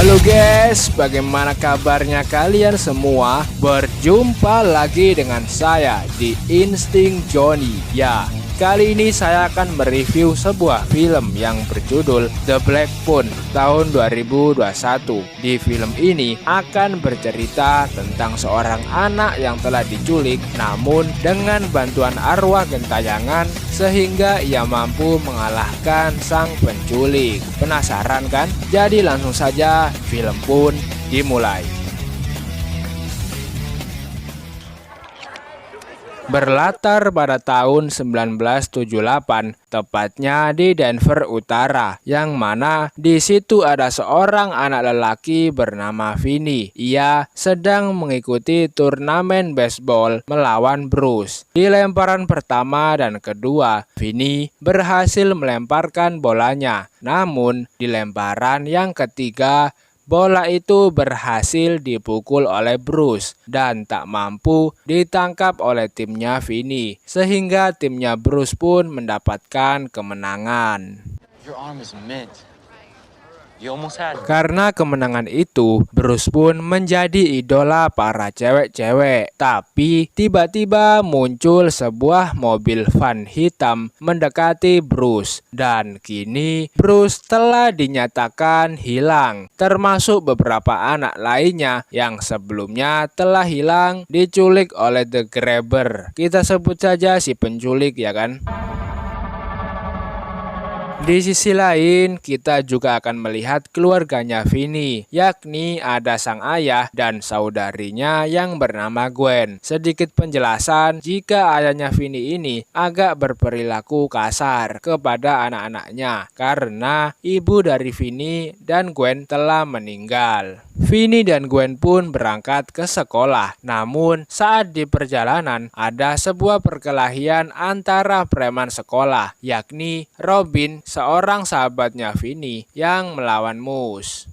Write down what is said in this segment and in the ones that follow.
Halo guys, bagaimana kabarnya kalian semua? Berjumpa lagi dengan saya di Insting Johnny. Ya, kali ini saya akan mereview sebuah film yang berjudul The Black Phone tahun 2021. Di film ini akan bercerita tentang seorang anak yang telah diculik, namun dengan bantuan arwah gentayangan sehingga ia mampu mengalahkan sang penculik. Penasaran kan? Jadi langsung saja film pun dimulai. Berlatar pada tahun 1978, tepatnya di Denver Utara, yang mana di situ ada seorang anak lelaki bernama Vinny. Ia sedang mengikuti turnamen baseball melawan Bruce. Di lemparan pertama dan kedua, Vinny berhasil melemparkan bolanya. Namun di lemparan yang ketiga, bola itu berhasil dipukul oleh Bruce dan tak mampu ditangkap oleh timnya Vinny, sehingga timnya Bruce pun mendapatkan kemenangan. Karena kemenangan itu, Bruce pun menjadi idola para cewek-cewek. Tapi tiba-tiba muncul sebuah mobil van hitam mendekati Bruce. Dan kini Bruce telah dinyatakan hilang. Termasuk beberapa anak lainnya yang sebelumnya telah hilang diculik oleh The Grabber. Kita sebut saja si penculik, ya kan? Di sisi lain, kita juga akan melihat keluarganya Vinny, yakni ada sang ayah dan saudarinya yang bernama Gwen. Sedikit penjelasan, jika ayahnya Vinny ini agak berperilaku kasar kepada anak-anaknya karena ibu dari Vinny dan Gwen telah meninggal. Vinny dan Gwen pun berangkat ke sekolah, namun saat di perjalanan ada sebuah perkelahian antara preman sekolah, yakni Robin, seorang sahabatnya Vinny yang melawan Moose.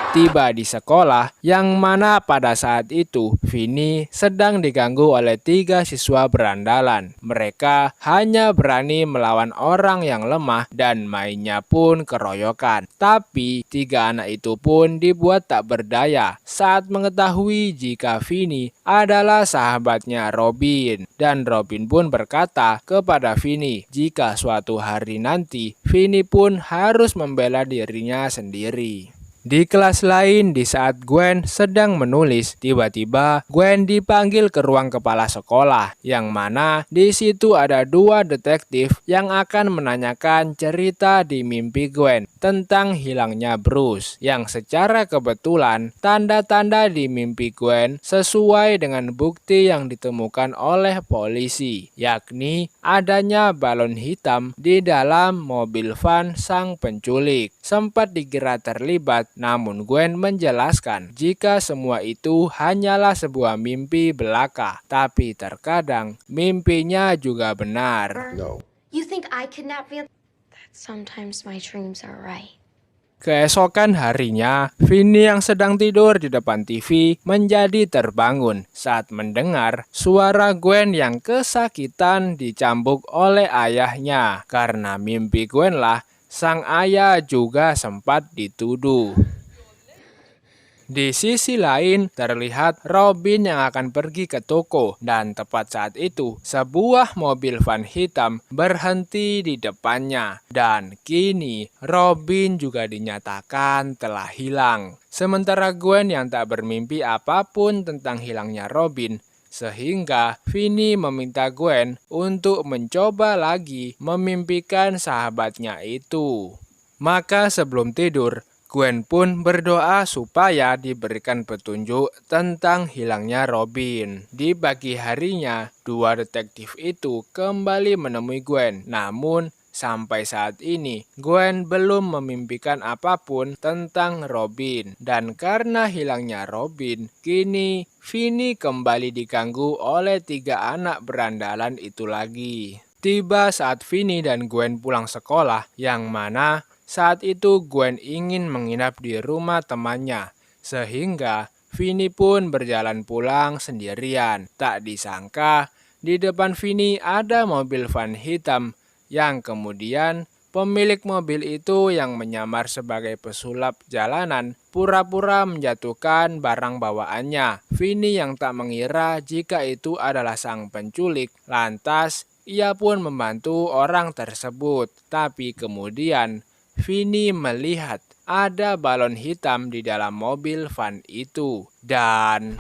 Tiba di sekolah, yang mana pada saat itu Vinny sedang diganggu oleh 3 siswa berandalan. Mereka hanya berani melawan orang yang lemah dan mainnya pun keroyokan. Tapi 3 anak itu pun dibuat tak berdaya saat mengetahui jika Vinny adalah sahabatnya Robin. Dan Robin pun berkata kepada Vinny jika suatu hari nanti Vinny pun harus membela dirinya sendiri. Di kelas lain, di saat Gwen sedang menulis, tiba-tiba Gwen dipanggil ke ruang kepala sekolah, yang mana di situ ada 2 detektif yang akan menanyakan cerita di mimpi Gwen tentang hilangnya Bruce, yang secara kebetulan tanda-tanda di mimpi Gwen sesuai dengan bukti yang ditemukan oleh polisi, yakni adanya balon hitam di dalam mobil van sang penculik. Sempat dikira terlibat, namun Gwen menjelaskan jika semua itu hanyalah sebuah mimpi belaka, tapi terkadang mimpinya juga benar. No. You think I kidnapped Van? That sometimes my dreams are right. Keesokan harinya, Vinny yang sedang tidur di depan TV menjadi terbangun saat mendengar suara Gwen yang kesakitan dicambuk oleh ayahnya. Karena mimpi Gwen lah, sang ayah juga sempat dituduh. Di sisi lain, terlihat Robin yang akan pergi ke toko, dan tepat saat itu, sebuah mobil van hitam berhenti di depannya. Dan kini, Robin juga dinyatakan telah hilang. Sementara Gwen yang tak bermimpi apapun tentang hilangnya Robin, sehingga Vinny meminta Gwen untuk mencoba lagi memimpikan sahabatnya itu. Maka sebelum tidur, Gwen pun berdoa supaya diberikan petunjuk tentang hilangnya Robin. Di pagi harinya, 2 detektif itu kembali menemui Gwen. Namun, sampai saat ini, Gwen belum memimpikan apapun tentang Robin. Dan karena hilangnya Robin, kini Vinny kembali diganggu oleh 3 anak berandalan itu lagi. Tiba saat Vinny dan Gwen pulang sekolah, yang mana saat itu Gwen ingin menginap di rumah temannya, sehingga Vinny pun berjalan pulang sendirian. Tak disangka, di depan Vinny ada mobil van hitam yang kemudian pemilik mobil itu yang menyamar sebagai pesulap jalanan pura-pura menjatuhkan barang bawaannya. Vini yang tak mengira jika itu adalah sang penculik, lantas ia pun membantu orang tersebut. Tapi kemudian Vini melihat ada balon hitam di dalam mobil van itu. Dan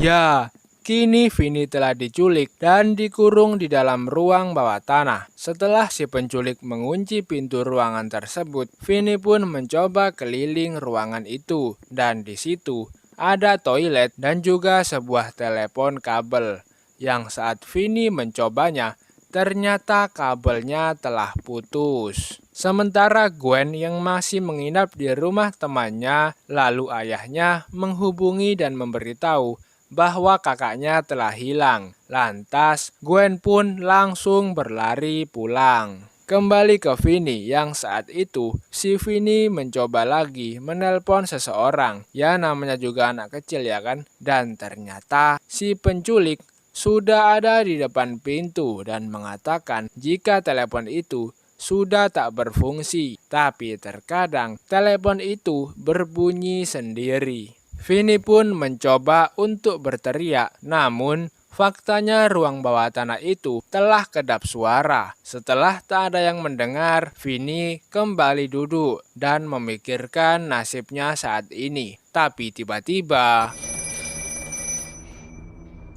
ya, kini Vini telah diculik dan dikurung di dalam ruang bawah tanah. Setelah si penculik mengunci pintu ruangan tersebut, Vini pun mencoba keliling ruangan itu. Dan di situ ada toilet dan juga sebuah telepon kabel. Yang saat Vini mencobanya, ternyata kabelnya telah putus. Sementara Gwen yang masih menginap di rumah temannya, lalu ayahnya menghubungi dan memberitahu bahwa kakaknya telah hilang. Lantas Gwen pun langsung berlari pulang. Kembali ke Vini yang saat itu si Vini mencoba lagi menelpon seseorang. Ya namanya juga anak kecil ya kan. Dan ternyata si penculik sudah ada di depan pintu dan mengatakan jika telepon itu sudah tak berfungsi, tapi terkadang telepon itu berbunyi sendiri. Vini pun mencoba untuk berteriak, namun faktanya ruang bawah tanah itu telah kedap suara. Setelah tak ada yang mendengar, Vini kembali duduk dan memikirkan nasibnya saat ini. Tapi tiba-tiba,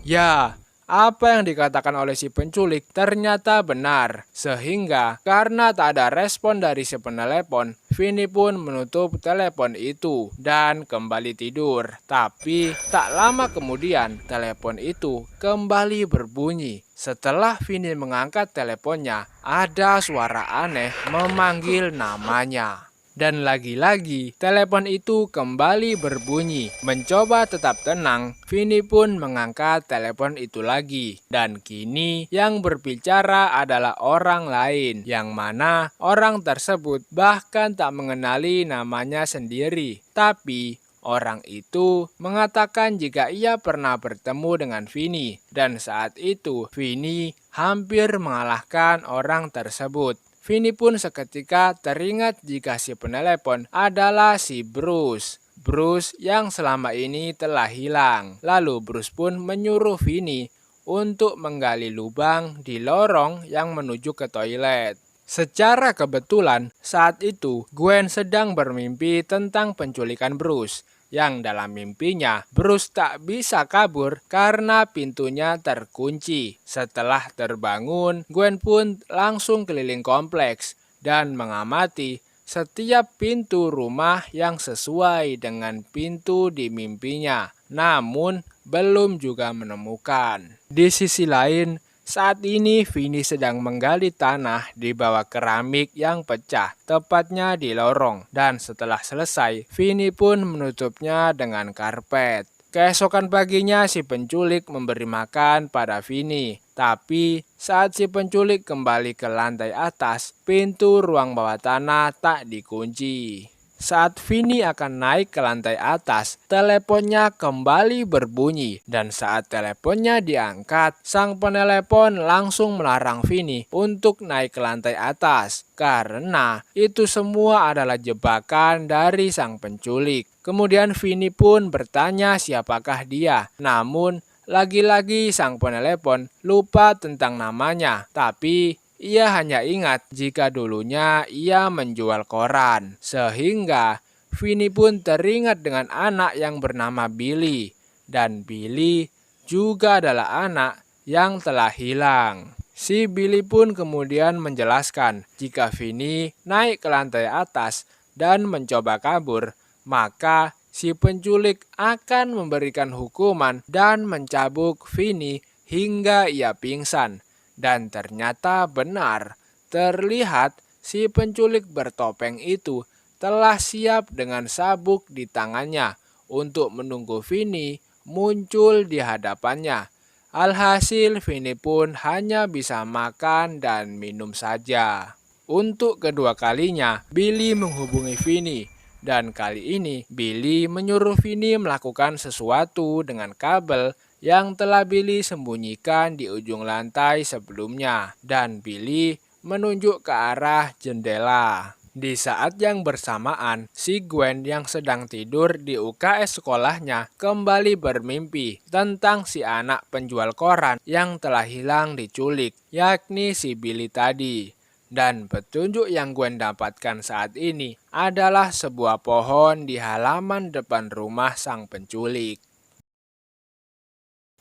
ya, apa yang dikatakan oleh si penculik ternyata benar. Sehingga karena tak ada respon dari si penelepon, Vini pun menutup telepon itu dan kembali tidur. Tapi tak lama kemudian telepon itu kembali berbunyi. Setelah Vini mengangkat teleponnya, ada suara aneh memanggil namanya. Dan lagi-lagi telepon itu kembali berbunyi. Mencoba tetap tenang, Vini pun mengangkat telepon itu lagi. Dan kini yang berbicara adalah orang lain, yang mana orang tersebut bahkan tak mengenali namanya sendiri. Tapi orang itu mengatakan jika ia pernah bertemu dengan Vini. Dan saat itu Vini hampir mengalahkan orang tersebut. Vini pun seketika teringat jika si penelepon adalah si Bruce. Bruce yang selama ini telah hilang. Lalu Bruce pun menyuruh Vini untuk menggali lubang di lorong yang menuju ke toilet. Secara kebetulan saat itu Gwen sedang bermimpi tentang penculikan Bruce. Yang dalam mimpinya, Bruce tak bisa kabur karena pintunya terkunci. Setelah terbangun, Gwen pun langsung keliling kompleks dan mengamati setiap pintu rumah yang sesuai dengan pintu di mimpinya. Namun, belum juga menemukan. Di sisi lain, saat ini Vini sedang menggali tanah di bawah keramik yang pecah, tepatnya di lorong. Dan setelah selesai, Vini pun menutupnya dengan karpet. Keesokan paginya si penculik memberi makan pada Vini. Tapi saat si penculik kembali ke lantai atas, pintu ruang bawah tanah tak dikunci. Saat Vini akan naik ke lantai atas, teleponnya kembali berbunyi. Dan saat teleponnya diangkat, sang penelepon langsung melarang Vini untuk naik ke lantai atas. Karena itu semua adalah jebakan dari sang penculik. Kemudian Vini pun bertanya siapakah dia. Namun, lagi-lagi sang penelepon lupa tentang namanya. Tapi ia hanya ingat jika dulunya ia menjual koran. Sehingga Vini pun teringat dengan anak yang bernama Billy. Dan Billy juga adalah anak yang telah hilang. Si Billy pun kemudian menjelaskan jika Vini naik ke lantai atas dan mencoba kabur, maka si penculik akan memberikan hukuman dan mencabuk Vini hingga ia pingsan. Dan ternyata benar, terlihat si penculik bertopeng itu telah siap dengan sabuk di tangannya untuk menunggu Vini muncul di hadapannya. Alhasil Vini pun hanya bisa makan dan minum saja. Untuk kedua kalinya, Billy menghubungi Vini Dan kali ini, Billy menyuruh Vinny melakukan sesuatu dengan kabel yang telah Billy sembunyikan di ujung lantai sebelumnya. Dan Billy menunjuk ke arah jendela. Di saat yang bersamaan, si Gwen yang sedang tidur di UKS sekolahnya kembali bermimpi tentang si anak penjual koran yang telah hilang diculik, yakni si Billy tadi. Dan petunjuk yang Gwen dapatkan saat ini adalah sebuah pohon di halaman depan rumah sang penculik.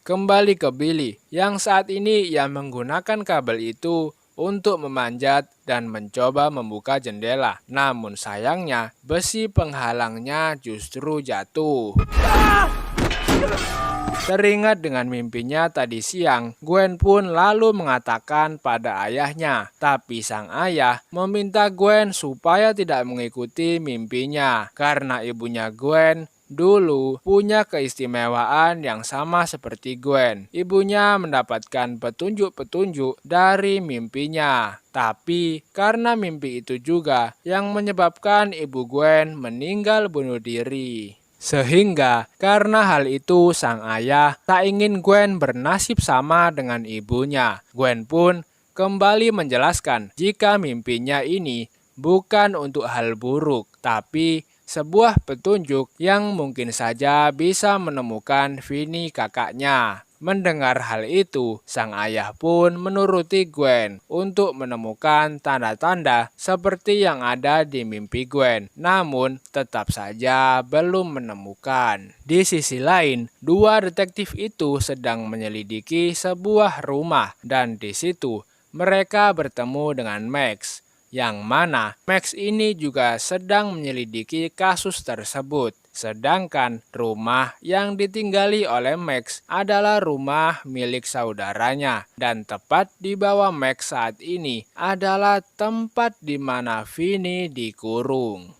Kembali ke Billy, yang saat ini ia menggunakan kabel itu untuk memanjat dan mencoba membuka jendela. Namun sayangnya, besi penghalangnya justru jatuh. Teringat dengan mimpinya tadi siang, Gwen pun lalu mengatakan pada ayahnya. Tapi sang ayah meminta Gwen supaya tidak mengikuti mimpinya, karena ibunya Gwen dulu punya keistimewaan yang sama seperti Gwen. Ibunya mendapatkan petunjuk-petunjuk dari mimpinya. Tapi karena mimpi itu juga yang menyebabkan ibu Gwen meninggal bunuh diri. Sehingga karena hal itu sang ayah tak ingin Gwen bernasib sama dengan ibunya. Gwen pun kembali menjelaskan jika mimpinya ini bukan untuk hal buruk, tapi sebuah petunjuk yang mungkin saja bisa menemukan Vinny kakaknya. Mendengar hal itu, sang ayah pun menuruti Gwen untuk menemukan tanda-tanda seperti yang ada di mimpi Gwen, namun tetap saja belum menemukan. Di sisi lain, dua detektif itu sedang menyelidiki sebuah rumah dan di situ mereka bertemu dengan Max, yang mana Max ini juga sedang menyelidiki kasus tersebut. Sedangkan rumah yang ditinggali oleh Max adalah rumah milik saudaranya. Dan tepat di bawah Max saat ini adalah tempat di mana Vinny dikurung.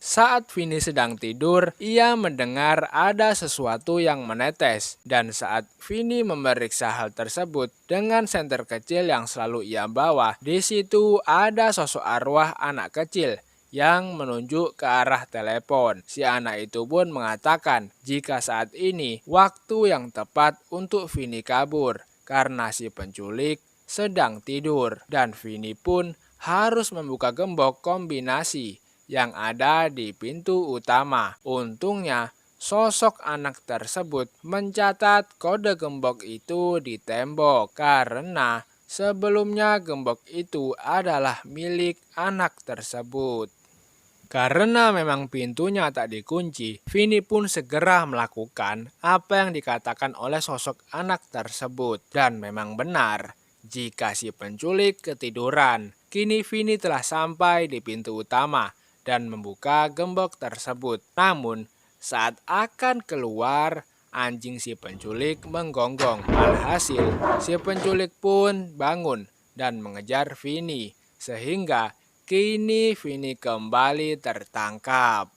Saat Vinny sedang tidur, ia mendengar ada sesuatu yang menetes. Dan saat Vinny memeriksa hal tersebut dengan senter kecil yang selalu ia bawa, di situ ada sosok arwah anak kecil yang menunjuk ke arah telepon. Si anak itu pun mengatakan jika saat ini waktu yang tepat untuk Vinny kabur karena si penculik sedang tidur. Dan Vinny pun harus membuka gembok kombinasi yang ada di pintu utama. Untungnya, sosok anak tersebut mencatat kode gembok itu di tembok karena sebelumnya gembok itu adalah milik anak tersebut. Karena memang pintunya tak dikunci, Vinny pun segera melakukan apa yang dikatakan oleh sosok anak tersebut. Dan memang benar, jika si penculik ketiduran, kini Vinny telah sampai di pintu utama dan membuka gembok tersebut. Namun, saat akan keluar, anjing si penculik menggonggong. Alhasil, si penculik pun bangun dan mengejar Vinny, sehingga kini Vinny kembali tertangkap.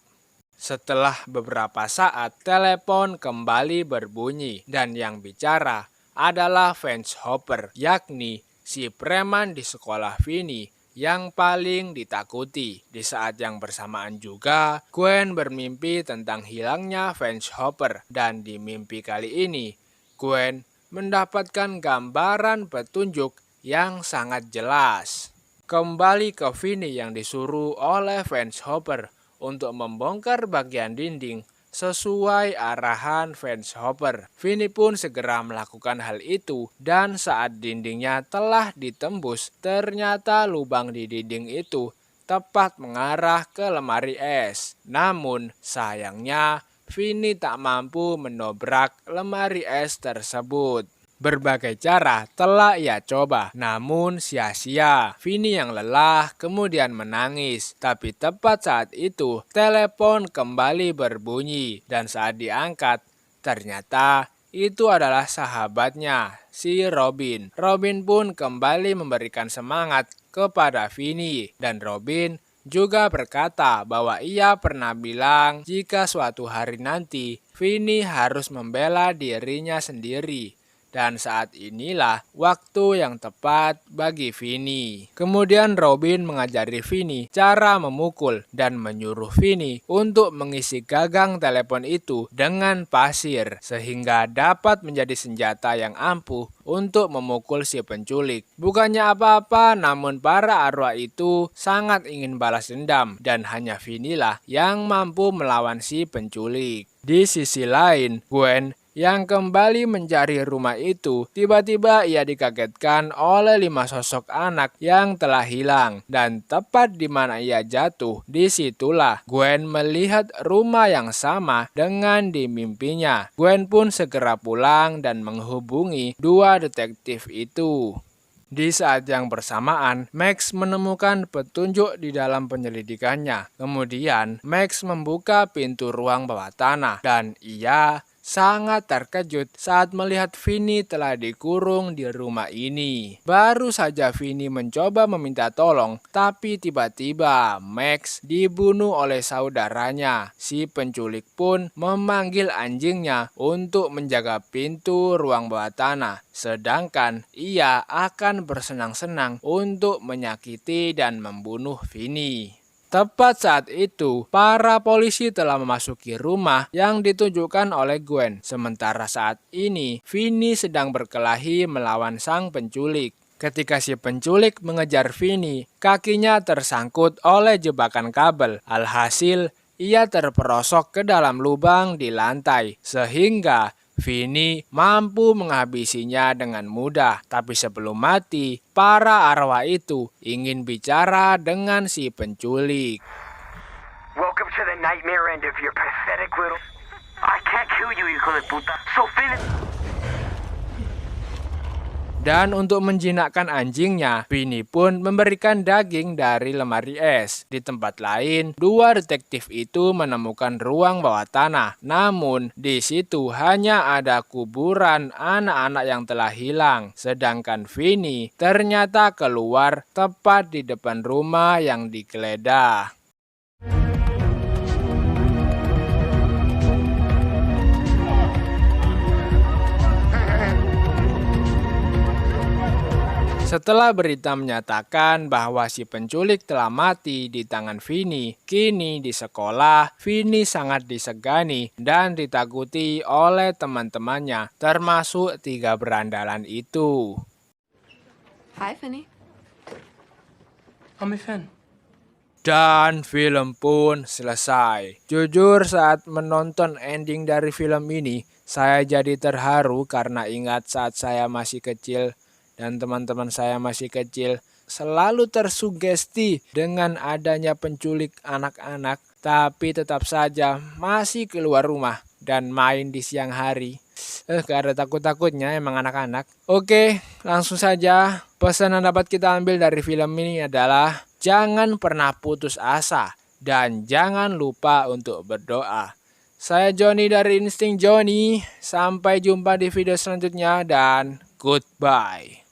Setelah beberapa saat, telepon kembali berbunyi dan yang bicara adalah Vance Hopper, yakni si preman di sekolah Vinny yang paling ditakuti. Di saat yang bersamaan juga, Gwen bermimpi tentang hilangnya Vance Hopper dan di mimpi kali ini, Gwen mendapatkan gambaran petunjuk yang sangat jelas. Kembali ke Vinny yang disuruh oleh Vance Hopper untuk membongkar bagian dinding sesuai arahan Vance Hopper. Vinny pun segera melakukan hal itu dan saat dindingnya telah ditembus, ternyata lubang di dinding itu tepat mengarah ke lemari es. Namun sayangnya Vinny tak mampu mendobrak lemari es tersebut. Berbagai cara telah ia coba, namun sia-sia. Vinny yang lelah kemudian menangis, tapi tepat saat itu telepon kembali berbunyi dan saat diangkat, ternyata itu adalah sahabatnya, si Robin. Robin pun kembali memberikan semangat kepada Vinny dan Robin juga berkata bahwa ia pernah bilang jika suatu hari nanti Vinny harus membela dirinya sendiri. Dan saat inilah waktu yang tepat bagi Vinny. Kemudian Robin mengajari Vinny cara memukul dan menyuruh Vinny untuk mengisi gagang telepon itu dengan pasir sehingga dapat menjadi senjata yang ampuh untuk memukul si penculik. Bukannya apa-apa, namun para arwah itu sangat ingin balas dendam dan hanya Vinny lah yang mampu melawan si penculik. Di sisi lain, Gwen yang kembali mencari rumah itu, tiba-tiba ia dikagetkan oleh 5 sosok anak yang telah hilang. Dan tepat di mana ia jatuh, disitulah Gwen melihat rumah yang sama dengan di mimpinya. Gwen pun segera pulang dan menghubungi 2 detektif itu. Di saat yang bersamaan, Max menemukan petunjuk di dalam penyelidikannya. Kemudian, Max membuka pintu ruang bawah tanah dan ia sangat terkejut saat melihat Vinny telah dikurung di rumah ini. Baru saja Vinny mencoba meminta tolong, tapi tiba-tiba Max dibunuh oleh saudaranya. Si penculik pun memanggil anjingnya untuk menjaga pintu ruang bawah tanah. Sedangkan ia akan bersenang-senang untuk menyakiti dan membunuh Vinny. Tepat saat itu, para polisi telah memasuki rumah yang ditunjukkan oleh Gwen. Sementara saat ini, Vinny sedang berkelahi melawan sang penculik. Ketika si penculik mengejar Vinny, kakinya tersangkut oleh jebakan kabel. Alhasil, ia terperosok ke dalam lubang di lantai, sehingga Vinny mampu menghabisinya dengan mudah. Tapi sebelum mati, para arwah itu ingin bicara dengan si penculik. Welcome to the nightmare end of your pathetic little... I can't kill you, hijo de puta. So finish... Dan untuk menjinakkan anjingnya, Vinny pun memberikan daging dari lemari es. Di tempat lain, 2 detektif itu menemukan ruang bawah tanah. Namun, di situ hanya ada kuburan anak-anak yang telah hilang. Sedangkan Vinny ternyata keluar tepat di depan rumah yang digeledah. Setelah berita menyatakan bahwa si penculik telah mati di tangan Vinny, kini di sekolah, Vinny sangat disegani dan ditakuti oleh teman-temannya, termasuk 3 berandalan itu. Hi, Vinny. I'm a fan. Dan film pun selesai. Jujur saat menonton ending dari film ini, saya jadi terharu karena ingat saat saya masih kecil dan teman-teman saya masih kecil, selalu tersugesti dengan adanya penculik anak-anak, tapi tetap saja masih keluar rumah dan main di siang hari. Gak ada takut-takutnya emang anak-anak. Oke, langsung saja. Pesan yang dapat kita ambil dari film ini adalah jangan pernah putus asa dan jangan lupa untuk berdoa. Saya Johnny dari Insting Johnny. Sampai jumpa di video selanjutnya dan goodbye.